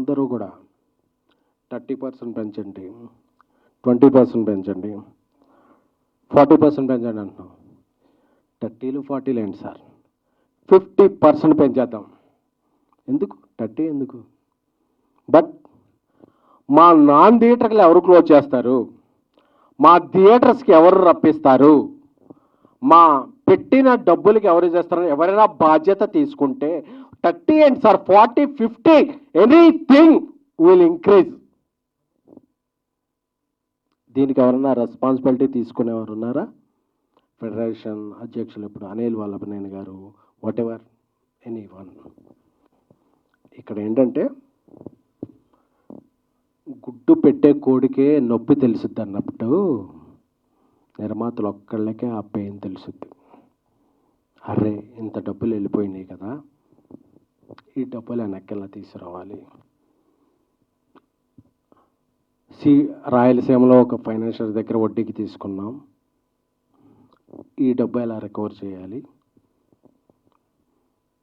అందరూ కూడా 30% పెంచండి, 20% పెంచండి, 40% పెంచండి అంటున్నాం. 30లు 40లు ఏంటి సార్, 50% పెంచేద్దాం. ఎందుకు 30 ఎందుకు? బట్ మా నాన్ థియేటర్లు ఎవరు క్లోజ్ చేస్తారు, మా థియేటర్స్కి ఎవరు రప్పిస్తారు, మా పెట్టిన డబ్బులకి ఎవరు చేస్తారు, ఎవరైనా బాధ్యత తీసుకుంటే 30 ఏంటి సార్, 40, 50 ఎనీథింగ్ విల్ ఇంక్రీజ్. దీనికి ఎవరన్నా రెస్పాన్సిబిలిటీ తీసుకునేవారు ఉన్నారా? ఫెడరేషన్ అధ్యక్షులు ఇప్పుడు అనిల్ వల్లభనేని గారు, వాట్ ఎవర్ ఎనీ వన్. ఇక్కడ ఏంటంటే గుడ్డు పెట్టే కోడికే నొప్పి తెలుసుద్ది అన్నప్పుడు నిర్మాతలు ఒక్కళ్ళకే ఆ పెయిన్ తెలుసుద్ది. అరే ఇంత డబ్బులు వెళ్ళిపోయినాయి కదా, ఈ డబ్బులు వెనక్కిలా తీసుకురావాలి. రాయలసీమలో ఒక ఫైనాన్షియల్ దగ్గర వడ్డీకి తీసుకున్నాం, ఈ డబ్బు ఎలా రికవర్ చేయాలి.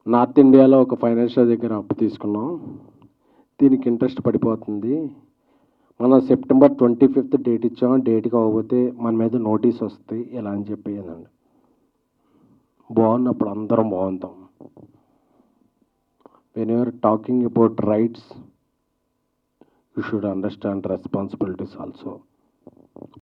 నార్త్ ఇండియాలో ఒక ఫైనాన్షియల్ దగ్గర అప్పు తీసుకున్నాం, దీనికి ఇంట్రెస్ట్ పడిపోతుంది, మనం సెప్టెంబర్ 25th డేట్ ఇచ్చాం, డేట్కి అవ్వకపోతే మన మీద నోటీస్ వస్తాయి ఇలా అని చెప్పేదండి. బాగున్నప్పుడు అందరం బాగుంటాం. When you're talking about rights, you should understand responsibilities also.